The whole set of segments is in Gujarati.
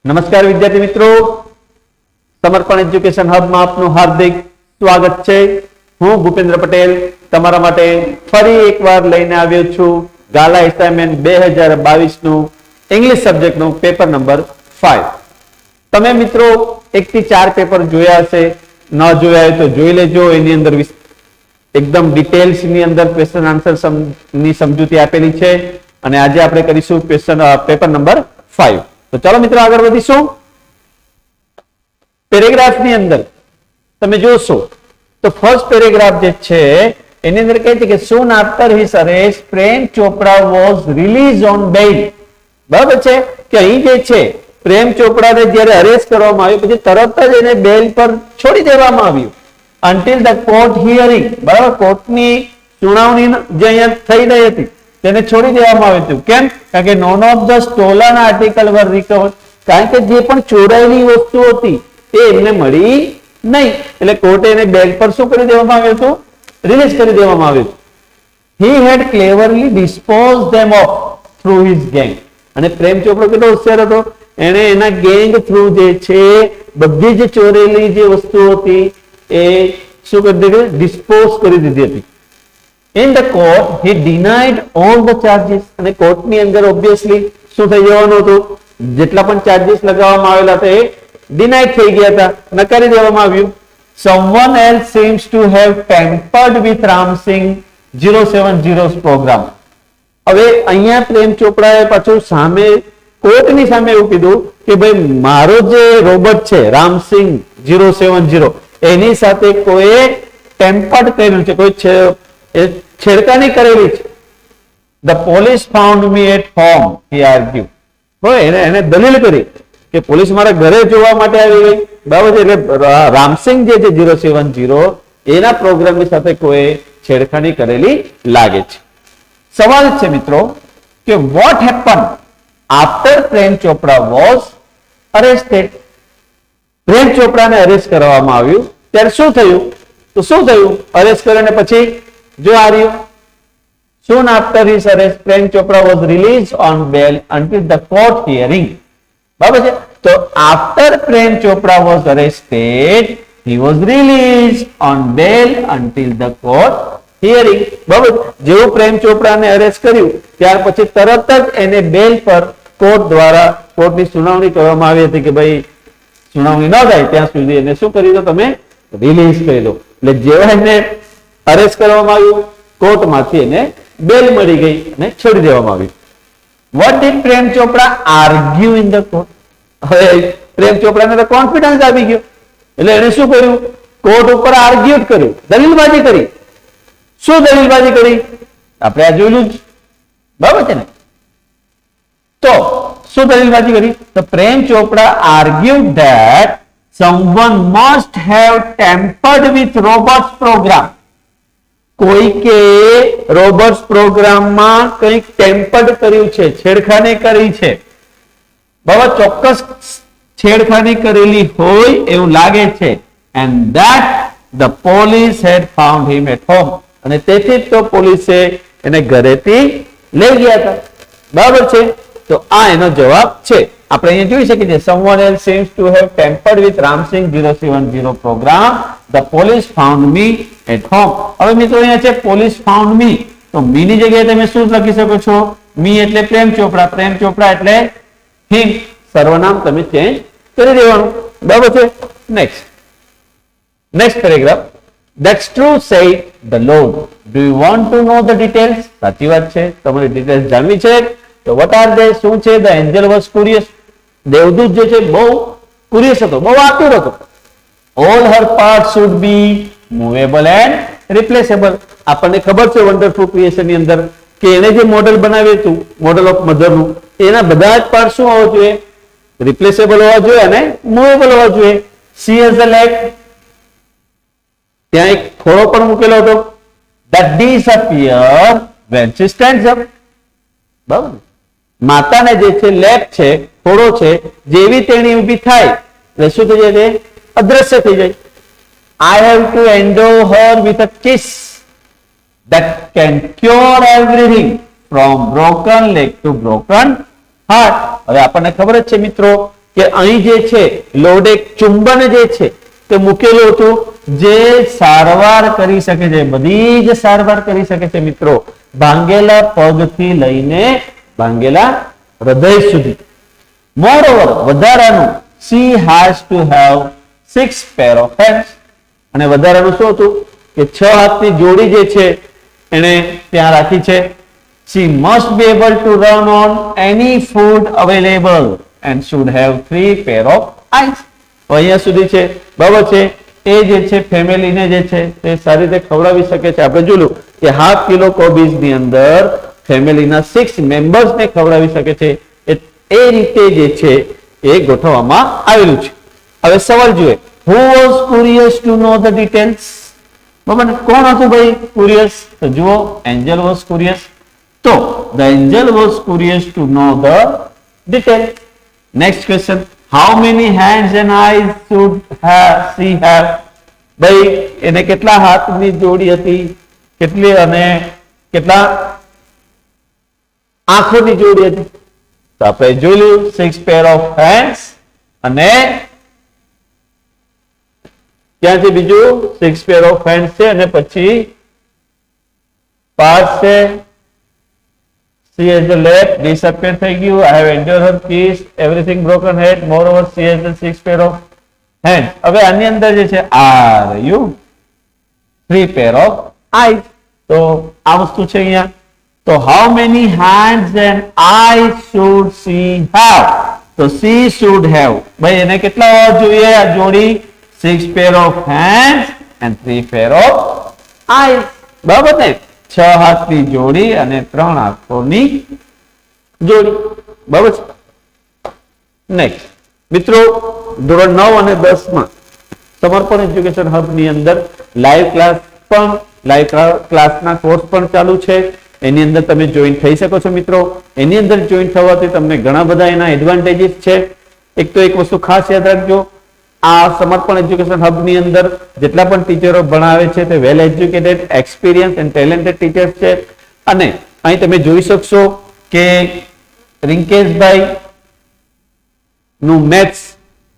નમસ્કાર વિદ્યાર્થી મિત્રો, સમર્પણ એજ્યુકેશન હબમાં આપનું હાર્દિક સ્વાગત છે। હું ભૂપેન્દ્ર પટેલ તમારા માટે ફરી એકવાર લઈને આવ્યો છું ગાલા એસાઇનમેન્ટ 2022 નું ઇંગ્લિશ સબ્જેક્ટનું પેપર નંબર 5। તમે મિત્રો 1 થી 4 પેપર જોયા હશે, ન જોયા હોય તો જોઈ લેજો। એની અંદર એકદમ ડિટેલ્સ ની અંદર ક્વેશ્ચન આન્સર ની સમજૂતી આપેલી છે અને આજે આપણે કરીશું ક્વેશ્ચન પેપર નંબર 5। तो चलो मित्रों आगे बढ़ीशू। पेरेग्राफ ની અંદર તમે જોશો તો ફર્સ્ટ પેરેગ્રાફ જે છે એની અંદર કહે છે કે soon after his arrest Prem Chopra was released on bail। બરાબર છે કે અહીં જે છે પ્રેમ ચોપડાને જ્યારે અરેસ્ટ કરવામાં આવ્યો પછી તરત જ એને બેલ પર છોડી દેવામાં આવ્યું until the court hearing। બરાબર, કોર્ટની સુનાવણી જે અહીંયા થઈ રહી હતી તેને છોડી દેવામાં આવ્યું હતું। કેમ? કારણ કે none of the stolen article were recovered, કારણ કે જે પણ ચોરાયેલી વસ્તુ હતી એ એમને મળી નહીં, એટલે કોર્ટે એને બેલ પર શું કરી દેવામાં આવ્યું હતું? રિલીઝ કરી દેવામાં આવ્યું હતું। he had cleverly disposed them of through his gang। અને પ્રેમ ચોપડો કેટલો હોશિયાર હતો, એને એના ગેંગ થ્રુ જે છે બધી જ ચોરેલી જે વસ્તુ હતી એ શું કરી દીધી? ડિસ્પોઝ કરી દીધી હતી। In the court, he denied all the charges। અને કોર્ટની અંદર ઓબ્વિયસલી શું થઈ જવાનું હતું? જેટલા પણ ચાર્जेस લગાવવામાં આવેલા હતા એ ડિનાઇડ થઈ ગયા હતા, નકારી દેવામાં આવ્યું। Someone else seems to have tampered with Ram Singh 070's program। હવે અહીંયા પ્રેમ ચોપડાએ પાછું સામે કોર્ટની સામે એવું કીધું કે ભાઈ મારો જે રોબોટ છે રામસિંહ 070 એની સાથે કોઈ ટેમ્પર્ડ કરેલું છે, કોઈ છેડખાની કરેલી છે। The police found me at home, he argued। એને દલીલ કરી કે પોલીસ મારા ઘરે જોવા માટે આવી ગઈ। બરાબર છે, એટલે રામસિંહ જે છે 070 એના પ્રોગ્રામની સાથે કોઈ છેડખાની કરેલી લાગે છે। સવાલ છે મિત્રો કે what happened after Prem Chopra was arrested। Prem ચોપડાને arrest કરવામાં આવ્યું ત્યારે શું થયું? તો શું થયું? અરેસ્ટ કર્યા પછી જો આ રહ્યું, soon after his arrest Prem Chopra was released on bail until the court hearing। બરાબર છે, તો after Prem Chopra was arrested he was released on bail until the court hearing। બરાબર, જેવું પ્રેમ ચોપડાને અરેસ્ટ કર્યું ત્યાર પછી તરત જ એને બેલ પર કોર્ટ દ્વારા કોર્ટની સુનાવણી કરવામાં આવી હતી કે ભાઈ સુનાવણી ન થાય ત્યાં સુધી એને શું કરી દો, તમે રિલીઝ કરી દો। એટલે જેવા એને અરેસ્ટ કરવામાં આવ્યું કોર્ટમાંથી એને બેલ મળી ગઈ અને છોડી દેવામાં આવ્યું। What did Prem Chopra argue in the court? હવે પ્રેમ ચોપડાને તો કોન્ફિડન્સ આવી ગયો એટલે એને શું કર્યું? કોર્ટ ઉપર આર્ગ્યુટ કર્યું, દલીલબાજી કરી। શું દલીલબાજી કરી? આપણે આ જોયેલું જ, બરાબર છે ને? તો શું દલીલબાજી કરી? તો પ્રેમ ચોપડા argued that someone must have tampered with Robert's program। કોઈ કે રોબર્ટ્સ પ્રોગ્રામમાં કંઈક ટેમ્પર્ડ કર્યું છે, છેડખાની કરી છે। બરાબર, ચોક્કસ છેડખાની કરેલી હોય એવું લાગે છે। and that the police had found him at home। અને તેથી તો પોલીસે એને ઘરેથી લઈ ગયા હતા। બરાબર છે, તો આ એનો જવાબ છે। આપણે અહીંયા જોઈ શકીએ છીએ someone else seems to have tampered with Ramsing 070 program, the police found me at home। હવે મિત્રો અહીંયા છે police found me, તો me ની જગ્યાએ તમે શું લખી શકો છો? me એટલે પ્રેમ ચોપડા, પ્રેમ ચોપડા એટલે him, સર્વનામ તમે ચેન્જ કરી દેવાનું। બરાબર છે। Next paragraph, that's true said the Lord, do you want to know the details? સાચી વાત છે, તમારે ડિટેલ્સ જાણવી છે તો what are they? શું છે? the angel was curious, દેવદૂત જે છે બહુ ક્યુરિયસ હતો, બહુ આતુર હતો। all her parts should be movable and replaceable। આપણને ખબર છે વન્ડરફુલ ક્રિએશન ની અંદર કે એને જે મોડેલ બનાવ્યું હતું મોડેલ ઓફ મધરનું, એના બધા જ પાર્ટ શું હોવા જોઈએ? રિપ્લેસેબલ હોવા જોઈએ અને મૂવેબલ હોવા જોઈએ। she has the leg, ત્યાં એક થોડો પણ મૂકેલો હતો, that disappear when she stands up। બરાબર, માતાને જે છે લેપ છે, થોડો છે, જેવી તેણી ઊભી થાય એટલે શું થઈ જાય? અદ્રશ્ય થઈ જાય। I have to endow her with a kiss that can cure everything from broken leg to broken heart। હવે આપણને ખબર જ છે મિત્રો કે અહીં જે છે લોડ એક ચુંબન જે છે તે મૂકેલું હતું, જે સારવાર કરી શકે છે, બધી જ સારવાર કરી શકે છે મિત્રો, ભાંગેલા પગથી લઈને ભાંગેલા હૃદય સુધી. મોreover, વધારાનું she has to have 6 pair of hands. અને વધારાનું શું હતું કે 6 હાથની જોડી જે છે એને ત્યાં રાખી છે. She must be able to run on any food available and should have 3 pair of eyes. અહીંયા સુધી છે, બરાબર છે. એ જે છે ફેમિલીને જે છે તે સારી રીતે ખવડાવી શકે છે. આપણે જોયું કે ½ કિલો કોબીજ ની અંદર ફેમિલીના 6 મેમ્બર્સને ખવડાવી શકે છે. એ રીતે જે છે એ ગોઠવવામાં આવેલું છે. હવે સવાલ જોઈએ, who was curious to know the details? બરાબર, કોણ હતું ભાઈ curious? તો જુઓ, angel was curious. તો the angel was curious to know the detail. Next question, how many hands and eyes should she have? ભાઈ એને કેટલા હાથની જોડી હતી, કેટલી અને કેટલા આંખોની જોડી હતી? તો આપણે જોયું 6 pair of hands અને ત્યાંથી બીજું 6 pair of hands છે અને પછી પાર્ટ છે. She has the left disappear થઈ ગયું. I have endured her kiss, everything broken head. Moreover, she has the 6 pair of hands. હવે આની અંદર જે છે are you 3 pair of eyes. તો આ વસ્તુ છે અહીંયા. તો how many hands and eyes should she have? તો she should have, ભાઈ એને કેટલા હોવા જોઈએ આ જોડી? 6 pair of hands and 3 pair of eyes. બરાબર ને? 6 હાથની જોડી અને 3 આંખોની જોડી. બરાબર છે. નેક્સ્ટ મિત્રો, ધોરણ 9 અને 10 માં સમર્પણ એજ્યુકેશન હબ ની અંદર લાઈવ ક્લાસના કોર્સ પણ ચાલુ છે. એની અંદર તમે જોઈન થઈ શકો છો મિત્રો. એની અંદર જોઈન થવાથી તમને ઘણા બધા એના એડવાન્ટેજીસ છે. એક તો એક વસ્તુ ખાસ યાદ રાખજો, આ સમર્પણ એજ્યુકેશન હબ ની અંદર જેટલા પણ ટીચરો ભણાવે છે તે well educated, experience and talented teachers છે. અને અહીં તમે જોઈ શકશો કે રિંકેશભાઈ નું મેથ્સ,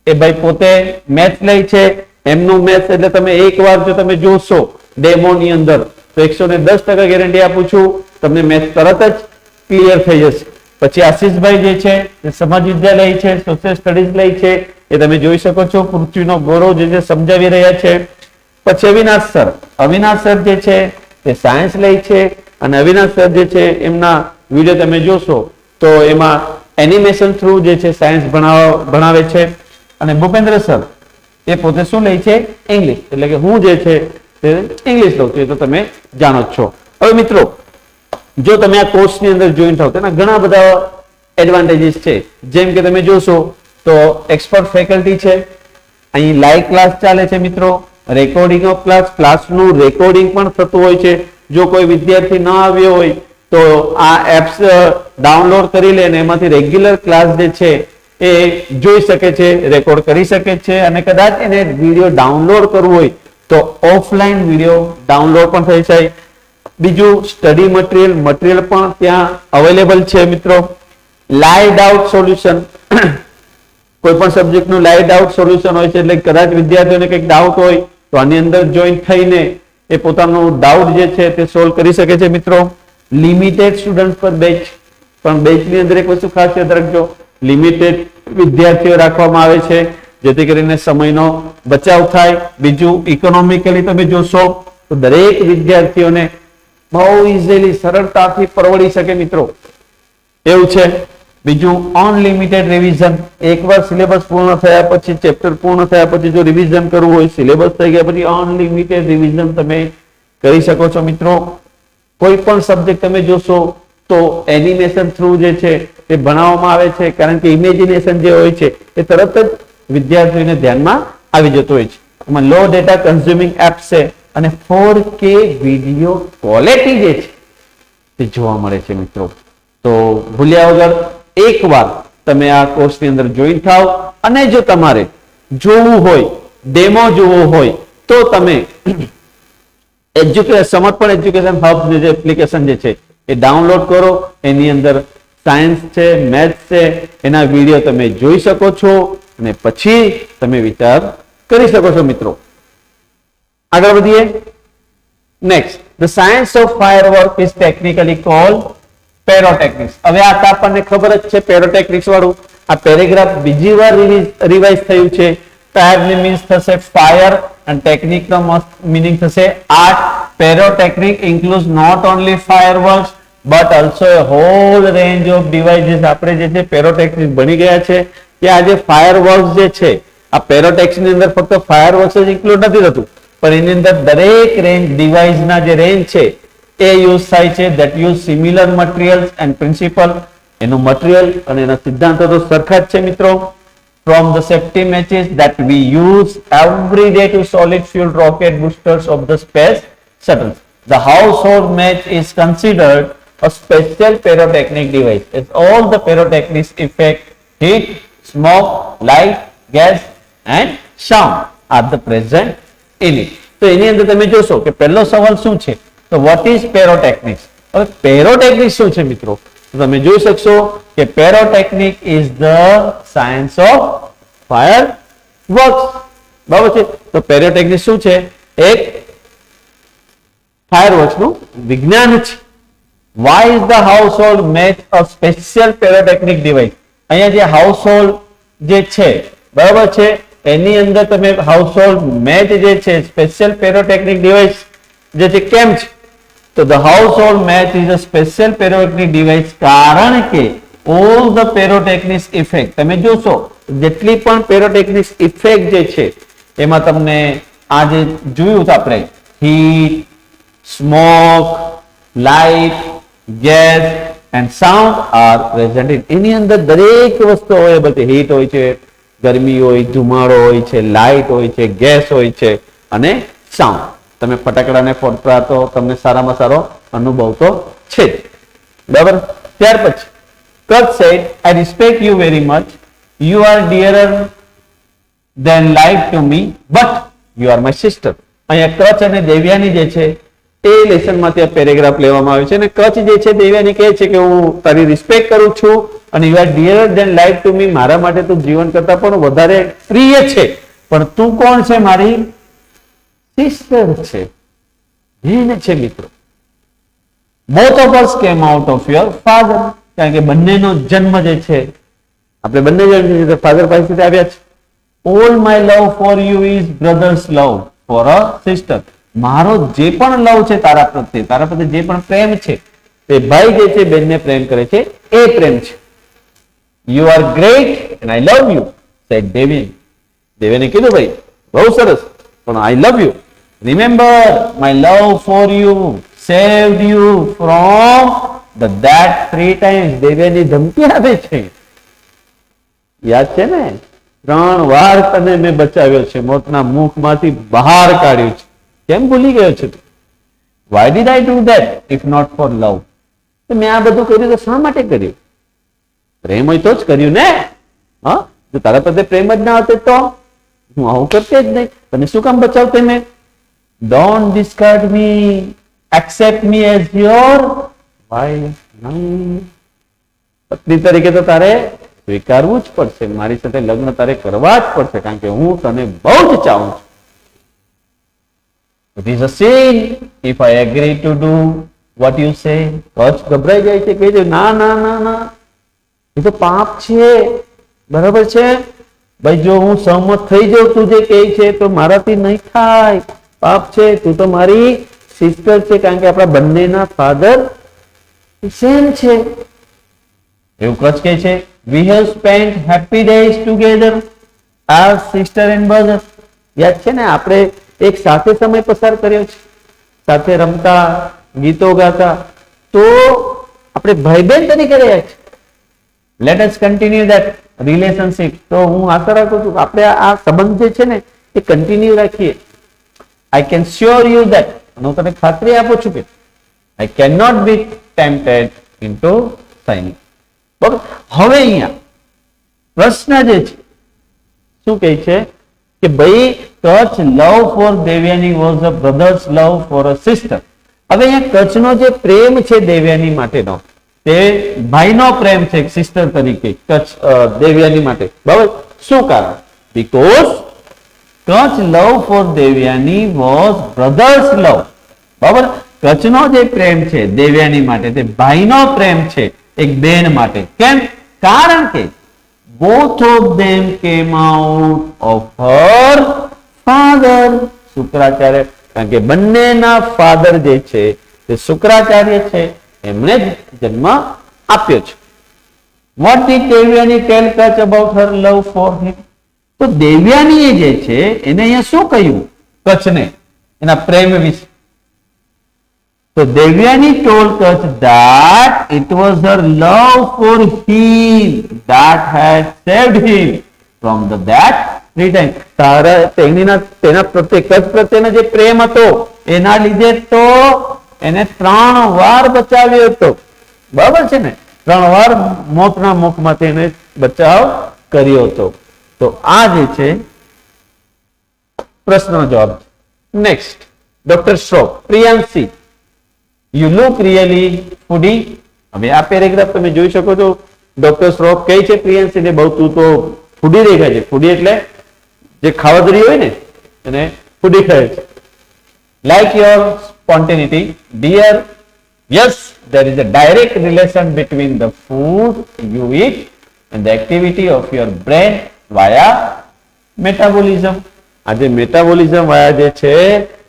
એ ભાઈ પોતે મેથ્સ લે છે. એમનું મેથ્સ એટલે તમે એકવાર જો તમે જોશો ડેમો ની અંદર તો 110% ગેરંટી આપું છું, તમને મેથ્સ તરત જ ક્લિયર થઈ જશે. પછી આશીષભાઈ જે છે એ સમાજ વિદ્યાલય છે, સોશિયલ સ્ટડીઝ લઈ છે, એ તમે જોઈ શકો છો. પૃથ્વીનો ગૌરવ જે સમજાવી રહ્યા છે. પછી અવિનાશ સર જે છે તે સાયન્સ લઈ છે. અને અવિનાશ સર જે છે એમના વિડીયો તમે જોશો તો એમાં એનિમેશન થ્રુ જે છે સાયન્સ ભણાવે છે. અને ભૂપેન્દ્ર સર એ પોતે શું લે છે? ઇંગ્લિશ. એટલે કે હું જે છે તે ઇંગ્લિશ લઉં છું, એ તો તમે જાણો જ છો. હવે મિત્રો, જો તમે આ કોર્સની અંદર જોઈન થાવ તેના ઘણા બધા એડવાન્ટેજીસ છે. જેમ કે તમે જોશો તો એક્સપર્ટ ફેકલ્ટી છે, અહીં લાઈવ ક્લાસ ચાલે છે મિત્રો, રેકોર્ડિંગ ઓફ ક્લાસનું રેકોર્ડિંગ પણ થતું હોય છે. જો કોઈ વિદ્યાર્થી ન આવ્યો હોય તો આ એપ્સ ડાઉનલોડ કરી લે અને એમાંથી રેગ્યુલર ક્લાસ જે છે એ જોઈ શકે છે, રેકોર્ડ કરી શકે છે. અને કદાચ એને વિડીયો ડાઉનલોડ કરવું હોય તો ઓફલાઈન વિડીયો ડાઉનલોડ પણ થઈ જાય. બીજું સ્ટડી મટીરિયલ પણ ત્યાં અવેલેબલ છે મિત્રો. લાઈવ ડાઉટ સોલ્યુશન, કોઈ પણ સબ્જેક્ટનું લાઈવ ડાઉટ સોલ્યુશન હોય છે. એટલે કદાચ વિદ્યાર્થીઓને કંઈક ડાઉટ હોય તો આની અંદર જોઈન થઈને એ પોતાનું ડાઉટ જે છે તે સોલ્વ કરી શકે છે મિત્રો. લિમિટેડ સ્ટુડન્ટ પર બેચ, પણ બેચની અંદર એક વસ્તુ ખાસ યાદ રાખજો, લિમિટેડ વિદ્યાર્થીઓ રાખવામાં આવે છે જેથી કરીને સમયનો બચાવ થાય. બીજું ઇકોનોમિકલી તમે જોશો તો દરેક વિદ્યાર્થીઓને બહુ ઇઝીલી સરળતાથી પરવડી શકે મિત્રો, એવું છે. બીજું અનલિમિટેડ રિવિઝન, એકવાર સિલેબસ પૂર્ણ થયા પછી, ચેપ્ટર પૂર્ણ થયા પછી જો રિવિઝન કરવું હોય, સિલેબસ થઈ ગયા પછી અનલિમિટેડ રિવિઝન તમે કરી શકો છો મિત્રો. કોઈ પણ સબ્જેક્ટ તમે જોશો તો એનિમેશન થ્રુ જે છે તે ભણાવવામાં આવે છે, કારણ કે ઇમેજિનેશન જે હોય છે એ તરત જ વિદ્યાર્થીઓને ધ્યાનમાં આવી જતું હોય છે. એમાં લો ડેટા કન્ઝ્યુમિંગ એપ છે અને 4K વિડીયો ક્વોલિટી જે છે તે જોવા મળે છે મિત્રો. તો ભૂલ્યા વગર એકવાર તમે આ કોર્સની અંદર જોઈન થાવ. અને જો તમારે જોવું હોય, ડેમો જોવો હોય તો તમે સમર્પણ એજ્યુકેશન હબ જે એપ્લિકેશન જે છે એ ડાઉનલોડ કરો. એની અંદર સાયન્સ છે, મેથ્સ છે, એના વિડીયો તમે જોઈ શકો છો અને પછી તમે વિચાર કરી શકો છો મિત્રો. આગળ વધીએ. Next, the science of firework is technically called pyrotechnics. હવે આ તો આપણને ખબર જ છે પેરોટેકનિક્સ વાળું. આ પેરેગ્રાફ બીજી વાર રિવાઇઝ થયું છે. ફાયર મીન્સ થશે ફાયર and technique નો meaning થશે art. Pyrotechnic includes not only fireworks but also a whole range of devices. આપણે જે છે પેરોટેકનિક ભણી ગયા છે કે આ જે ફાયરવર્ક્સ જે છે આ પેરોટેકનિક ની અંદર ફક્ત ફાયરવર્ક્સ જ ઇન્ક્લુડ નથી થતું, પણ એની અંદર દરેક રેન્જ ડિવાઇસ ના જે રેન્જ છે એ યુઝ થાય છે. that use similar materials and principle. એનું મટીરીયલ અને એના સિદ્ધાંતો તો સરખા જ છે મિત્રો. from the safety matches that we use every day to solid fuel rocket boosters of the space shuttles. The household match is considered a special pyrotechnic device. It's all the pyrotechnics effect, heat, smoke, light, gas and sound are the present in it. તો એની અંદર તમે જોશો કે પહેલો સવાલ શું છે, તો what is pyrotechnics. હવે pyrotechnics શું છે મિત્રો, તમે જોઈ શકશો કે pyrotechnic is the science of fireworks. બરાબર છે. તો pyrotechnic શું છે, એક ફાયરવર્ક્સ નું વિજ્ઞાન છે. why is the household match a special pyrotechnic device. અહીંયા જે હાઉસહોલ્ડ જે છે બરાબર છે એની અંદર તમે હાઉસહોલ્ડ મેચ જે છે સ્પેશિયલ પેરોટેકનિક ડિવાઇસ જે છે કેમ છે, તો the household match is a special pyrotechnic device કારણ કે all the pyrotechnics effect તમે જોશો જેટલી પણ pyrotechnics effect જે છે એમાં તમને આ જે જોયું છે આપણે heat, smoke, light, gas and sound are present in. એની અંદર દરેક વસ્તુ હોય, બધી હીટ હોય છે, ગરમી હોય, ધુમાડો હોય છે, લાઇટ હોય છે, ગેસ હોય છે અને સાઉન્ડ. તમે ફટાકડાને ફોડતા તો તમને સારામાં સારો અનુભવ તો છે જ. બરાબર. ત્યાર પછી Kach said, I respect you very much. You are dearer than life to me, but you are my sister. અહીંયા કચ્છ અને દેવ્યાની જે છે એ લેસનમાંથી આ પેરેગ્રાફ લેવામાં આવ્યો છે અને કચ્છ જે છે દેવ્યાની કહે છે કે હું તારી રિસ્પેક્ટ કરું છું અને you are dearer than life to me. મારા માટે તું જીવન કરતા પણ વધારે પ્રિય છે, પણ તું કોણ છે, મારી સિસ્ટર છે, બેન છે મિત્રો. Both of us came out of your father. કારણ કે બંનેનો જન્મ જે છે આપણે બંને જણ ફાધર પાસેથી આવ્યા છે. All my love for you is brothers love for a sister. મારો જે પણ લવ છે તારા પ્રત્યે જે પણ પ્રેમ છે તે ભાઈ જે છે બેનને પ્રેમ કરે છે એ પ્રેમ છે. You are great and I love you said David. દેવેને કીધું ભાઈ બહુ સરસ પણ I love you. Remember my love for you saved you from that 3 times. દેવેની ધમકી આપે છે, યાદ છે ને, 3 વાર તને મેં બચાવ્યો છે, મોતના મુખમાંથી બહાર કાઢ્યું છે. કેમ ભૂલી ગયો છે તું? Why did I do that if not for love? તો મેં આ બધું કર્યું તો શા માટે કર્યું? પ્રેમ હોય તો જ કર્યું ને. હા, જો તારા પ્રત્યે પ્રેમ જ ના હતો તો હું આવું કરતે જ નહીં. તને શું કામ બચાવતે મેં? Don't discard me, accept me as your wife. પત્ની તરીકે તો તારે સ્વીકારવું જ પડશે, મારી સાથે લગ્ન તારે કરવા જ પડશે કારણ કે હું તને બહુ જ ચાહું છું. It is a sin if I agree to do what you say. Kutch ગભરાઈ જાય છે, કહે છે ના ના ના ના એ તો પાપ છે. બરાબર છે ભાઈ, જો હું સહમત થઈ જાઉં તું જે કહે છે તો મારાથી નહીં થાય, પાપ છે. તું તો મારી સિસ્ટર છે કારણ કે આપણા બંનેના ફાધર સેમ છે. એવું કચ્છ કહે છે we have spent happy days together as sister and brother. યાદ છે ને આપણે એક સાથે સમય પસાર કર્યો છે, સાથે રમતા, ગીતો ગાતા, તો આપણે ભાઈ બહેન તરીકે રહ્યા છે. Let us continue that relationship. તો હું આશા રાખું છું આપણે આ સંબંધ જે છે ને એ કન્ટિન્યુ રાખીએ. I can sure you that, હું તને ખાતરી આપું છું કે I can not be tempted into signing. બરાબર. હવે અહીંયા પ્રશ્ન જે છે શું કહે છે કે ભાઈ Kutch love four Devyani was a brothers love for a sister. હવે અહીંયા કચ્છનો જે પ્રેમ છે દેવ્યાની માટેનો તે ભાઈનો પ્રેમ છે સિસ્ટર તરીકે કચ્છ દેવયાની માટે. બરાબર, શું કારણ? Because Kacha love for Devayani was brothers love. બરાબર, કચ્છનો જે પ્રેમ છે દેવયાની માટે તે ભાઈનો પ્રેમ છે એક બેન માટે. કેમ? કારણ કે both of them came out of her father. Shukracharya, કારણ કે બંનેના ફાધર જે છે તે શુક્રાચાર્ય છે, એમણે જ જન્મ આપ્યો છે. What did Devyani tell Kach about her love for him? તો દેવયાનીએ જે છે એને અહીંયા શું કહ્યું કચ્છને એના પ્રેમ વિશે? તો Devyani told Kach that it was her love for him that had saved him from that return. તેના પ્રત્યે કચ્છ પ્રત્યેનો જે પ્રેમ હતો એના લીધે તો એને 3 વાર બચાવ્યો હતો. બરાબર છે ને? 3 વાર મોતના મુખમાંથી એને બચાવ કર્યો હતો. તો આ જે છે પ્રશ્નનો જવાબ. Next, doctor Shroff, Priyanshi, you look really foodie. હવે આ પેરેગ્રાફ તમે જોઈ શકો છો. ડોક્ટર શ્રોફ કહે છે પ્રિયાંશીને, બહુ તું તો ફૂડી દેખાય છે. ફૂડી એટલે જે ખાવાદરી હોય ને એને ફૂડી કહે છે. Like your spontaneity, dear, yes, there is a direct relation between the food you eat and the activity of your brain via metabolism. આ જે મેટાબોલિઝમ વાયા જે છે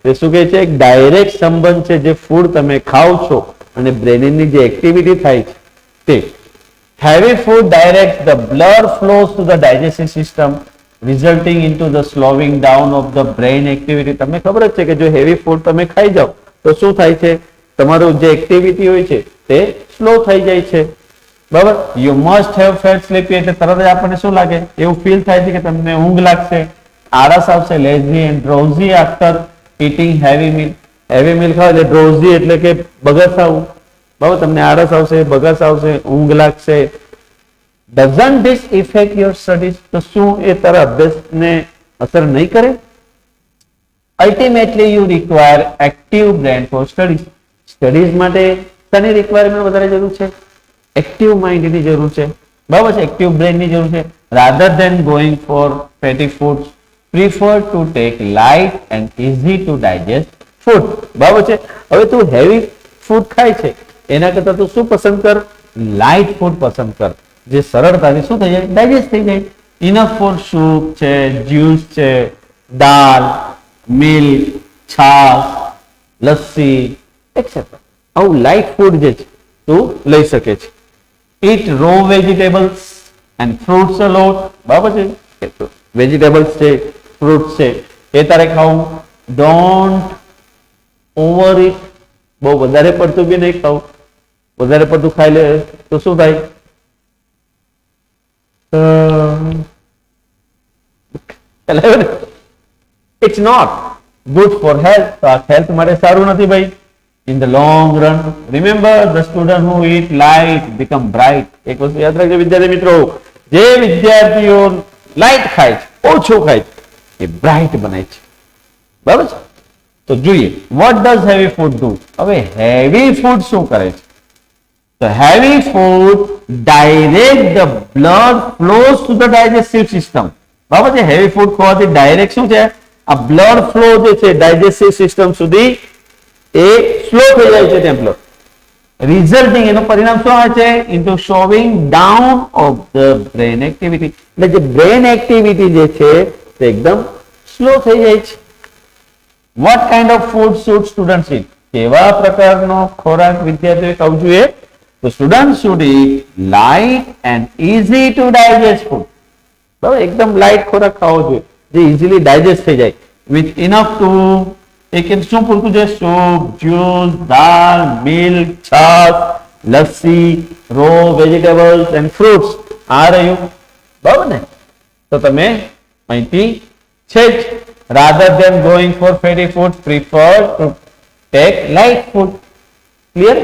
તે શું કહે છે? એક ડાયરેક્ટ સંબંધ છે જે ફૂડ તમે ખાઓ છો અને બ્રેનની જે એક્ટિવિટી થાય છે તે. Heavy food directs the blood flows to the digestive system, resulting into the slowing down of the brain activity. તમને ખબર જ છે કે જો હેવી ફૂડ તમે ખાઈ જાઓ તો શું થાય છે? તમારું જે એક્ટિવિટી હોય છે તે સ્લો થઈ જાય છે. બરાબર, you must have felt sleepy એટલે તરત જ આપણને શું લાગે? એવું ફીલ થાય છે કે તમને ઊંઘ લાગશે, આળસ આવશે. Lazy and drowsy after eating heavy meal. Heavy meal ખાવ એટલે ડ્રોઝી એટલે કે બગસ આવવું. બરાબર, તમને આળસ આવશે, બગસ આવશે, ઊંઘ લાગશે. Doesn't this affect your studies? તો શું એ તારા અભ્યાસને અસર નહીં કરે? Ultimately you require active brain for studies. Studies માટે શેની રિક્વાયરમેન્ટ વધારે જરૂર છે? એક્ટિવ માઇન્ડની જરૂર છે. બરાબર છે? એક્ટિવ બ્રેનની જરૂર છે. Rather than going for fatty foods, prefer to take light and easy to digest food. બરાબર છે? હવે તું હેવી ફૂડ ખાય છે એના કરતા તું શું પસંદ કર? લાઇટ ફૂડ પસંદ કર, જે સરળતાથી શું થઈ જાય? ડાયજેસ્ટ થઈ જાય. ઇનફ ફોર સૂપ છે, જ્યુસ છે, દાળ, મિલ્ક, છાશ, લસ્સી એક્સેટ્રા. આવું લાઇટ ફૂડ જે છે તું લઈ શકે છે. Eat raw vegetables and fruits a lot. બરાબર છે? વેજીટેબલ્સ છે, ફ્રૂટ્સ છે એ તારે ખાવું. Don't over it. બહુ વધારે પડતું બી નહીં ખાવું. વધારે પડતું ખાઈ લે તો શું થાય? It's not good for health. તો આ હેલ્થ માટે સારું નથી ભાઈ. In the long run, remember the student who eat light become bright. એક વસ્તુ યાદ રાખજો વિદ્યાર્થી મિત્રો, જે વિદ્યાર્થીઓ લાઇટ ખાય છે, ઓછું ખાય છે, એ બ્રાઇટ બને છે. બરાબર છે? તો જોઈએ what does heavy food do. હવે હેવી ફૂડ શું કરે છે? તો heavy food direct the blood flows to the digestive system. બરાબર છે? હેવી ફૂડ ખાવાથી ડાયરેક્ટ શું છે? આ બ્લડ ફ્લો જે છે ડાયજેસ્ટિવ સિસ્ટમ સુધી એ સ્લો થઈ જાય છે ટેમ્પલો. રિઝલ્ટિંગ એનું પરિણામ શું આવે છે? Into showing down of the brain activity. એટલે જે બ્રેન એક્ટિવિટી જે છે તે એકદમ સ્લો થઈ જાય છે. What kind of food should students eat. કેવા પ્રકારનો ખોરાક વિદ્યાર્થીઓએ ખાવું જોઈએ? તો student should eat light and easy to digest food. બરાબર, એકદમ લાઇટ ખોરાક ખાવો જોઈએ જે ઇઝીલી ડાયજેસ્ટ થઈ જાય. વિથ ઇનફ ટુ એક શું પૂરતું છે? સૂપ, જ્યુસ, દાળ, મિલ્ક, છાશ, લસ્સી, રો વેજીટેબલ્સ એન્ડ ફ્રૂટ્સ. આ રહ્યું. બરાબર ને? તો તમે અહીંથી છે જ. rather than going for fatty food, prefer to take light food. Clear?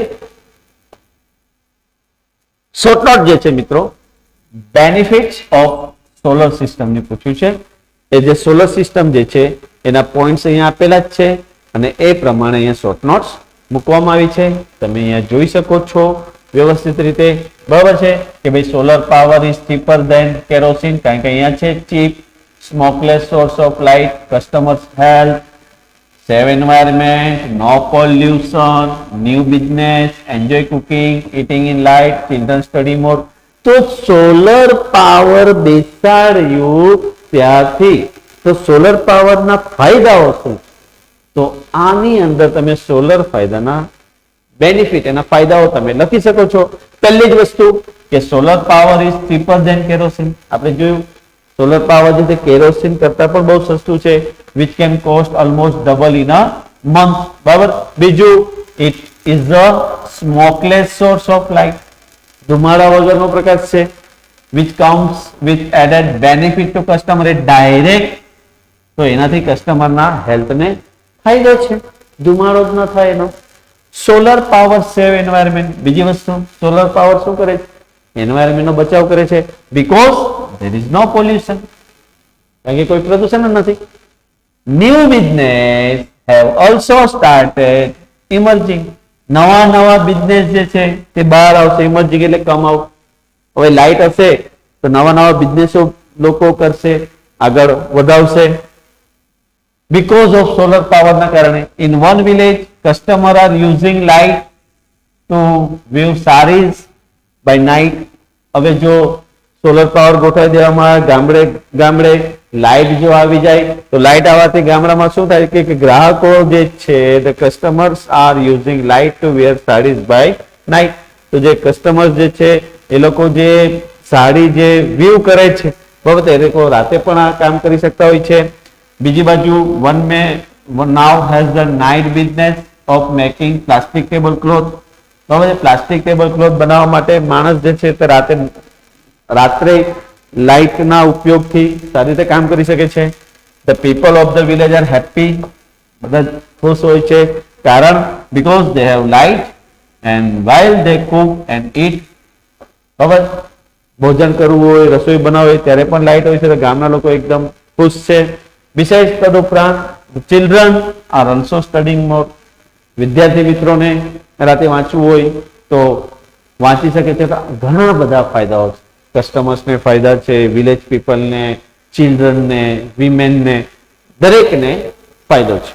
Short note જે છે મિત્રો, બેનિફિટ્સ ઓફ સોલર સિસ્ટમ ને પૂછ્યું છે. એ જે સોલર સિસ્ટમ જે છે એના પોઈન્ટ્સ અહીંયા આપેલા જ છે અને એ પ્રમાણે અહીંયા શોર્ટ નોટ્સ મૂકવામાં આવી છે. તમે અહીંયા જોઈ શકો છો. વ્યવસ્થિત રીતે, બરાબર છે કે ભાઈ solar power is cheaper than kerosene, કારણ કે અહીંયા છે cheap, smokeless source of light, customers health, save environment, no pollution, new business, enjoy cooking, eating in light, children study more. તો સોલર પાવર બેસાડ્યું ત્યારથી તો સોલર પાવરના ફાયદાઓ શું? તો આની અંદર તમે સોલર ફાયદાના બેનિફિટ, એના ફાયદાઓ તમે લખી શકો છો. પહેલી જ વસ્તુ કે solar power is cheaper than kerosene. આપણે જોયું સોલર પાવર જે છે કેરોસીન કરતા પણ બહુ સસ્તું છે, which can cost almost double in a month. બરાબર. બીજું, it is a smokeless source of light. ધુમાડા વગરનો પ્રકાશ છે, which comes with added benefit to customer. A direct તો એનાથી કસ્ટમરના હેલ્થને ફાયદો છે, ધુમાડો જ ન થાય એનો. સોલર પાવર સેવ એન્વાયરમેન્ટ. બીજી વસ્તુ, સોલર પાવર શું કરે છે? એન્વાયરમેન્ટનો બચાવ કરે છે, because there is no pollution, કારણ કે કોઈ પ્રદૂષણ જ નથી. New business have also started emerging. નવા બિઝનેસ જે છે તે બહાર આવશે. ઇમર્જિંગ એટલે કમ આઉટ. હવે લાઇટ હશે તો નવા બિઝનેસો લોકો કરશે, આગળ વધાવશે. બીકોઝ ઓફ સોલર પાવરના કારણે in one village customer are using light to view saris by night. હવે જો સોલર પાવર ગોઠવી દેવામાં આવે, ગામડે લાઇટ જો આવી જાય તો લાઇટ આવવાથી ગામડામાં શું થાય કે ગ્રાહકો જે છે the customers are using light to wear saris by night. તો જે કસ્ટમર્સ જે છે એ લોકો જે સાડી જે વ્યૂ કરે છે, બરાબર, એ લોકો રાતે પણ આ કામ કરી શકતા હોય છે. બીજી બાજુ one May now has the night business of making plastic table cloth. બરાબર, પ્લાસ્ટિક ટેબલ ક્લોથ બનાવવા માટે માણસ જે છે તે રાત્રે લાઇટના ઉપયોગથી સારી રીતે કામ કરી શકે છે. The people of the village are happy. બધા ખુશ હોય છે, કારણ because they have light and while they cook and eat. બરાબર, ભોજન કરવું હોય, રસોઈ બનાવવી હોય ત્યારે પણ લાઇટ હોય છે, તો ગામના લોકો એકદમ ખુશ છે. બિસાઇડ્સ તદુપરાંત ચિલ્ડ્રન આર ઓલ્સો સ્ટડીંગ મોર. વિદ્યાર્થી મિત્રોને રાતે વાંચવું હોય તો વાંચી શકે છે. તો ઘણા બધા ફાયદાઓ છે. કસ્ટમર્સને ફાયદા છે, વિલેજ પીપલને, ચિલ્ડ્રનને, વિમેનને, દરેકને ફાયદો છે.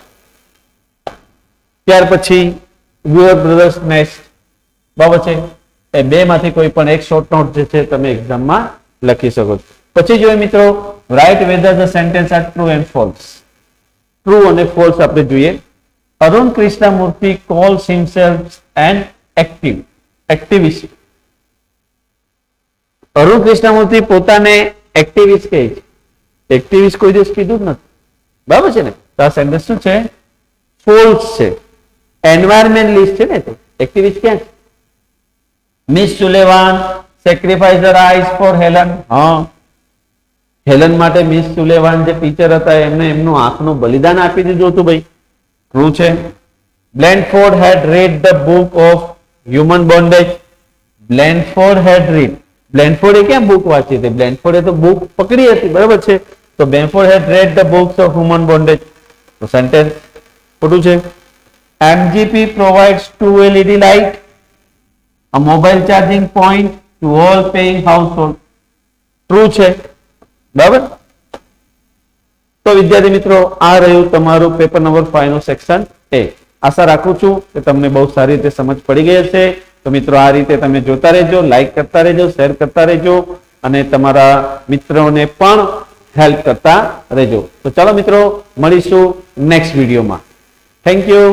ત્યાર પછી વ્યુઅર બ્રધર્સ નેક્સ્ટ. બરાબર છે, એ બે માંથી કોઈ પણ એક શોર્ટ નોટ જે છે તમે એક્ઝામમાં લખી શકો છો. પછી જોઈએ મિત્રો, right whether the sentence are true and false. True અને ફોલ્સ આપણે જોઈએ. Arun Krishnamurthy calls himself an activist. Arun Krishnamurthy પોતાને એક્ટિવિસ્ટ કહે છે. એક્ટિવિસ્ટ કોઈ દિવસ કીધું જ નથી. બરાબર છે ને? તો આ સેન્ટેન્સ શું છે? ફોલ્સ છે. એન્વાયરમેન્ટલિસ્ટ છે ને, તે એક્ટિવિસ્ટ ક્યાં છે? Miss Sullivan sacrifice her eyes for Helen. હા, હેલન માટે મિસ સુલેવાન જે ટીચર હતા એમને એમનું આંખનું બલિદાન આપી દીધું હતું. ભાઈ, ટ્રુ છે. Blandford had read the book of human bondage. Blandford had read. બ્લેન્ડફોર્ડે ક્યાં બુક વાંચી હતી? બ્લેન્ડફોર્ડે તો બુક પકડી હતી, બરાબર છે. તો Blandford had read the books of human bondage. તો સેન્ટેન્સ ખોટું છે. MGP provides 2 LED light, a mobile charging point to all paying household. True છે, બરાબર. તો વિદ્યાર્થી મિત્રો, આ રહ્યું તમારું પેપર નંબર 5 નું સેક્શન A. આશા રાખું છું કે તમને બહુ સારી રીતે સમજ પડી ગઈ હશે. તો મિત્રો, આ રીતે તમે જોતા રહેજો, લાઈક કરતા રહેજો, શેર કરતા રહેજો અને તમારા મિત્રોને પણ હેલ્પ કરતા રહેજો. તો ચાલો મિત્રો, મળીશું નેક્સ્ટ વિડીયોમાં. Thank you.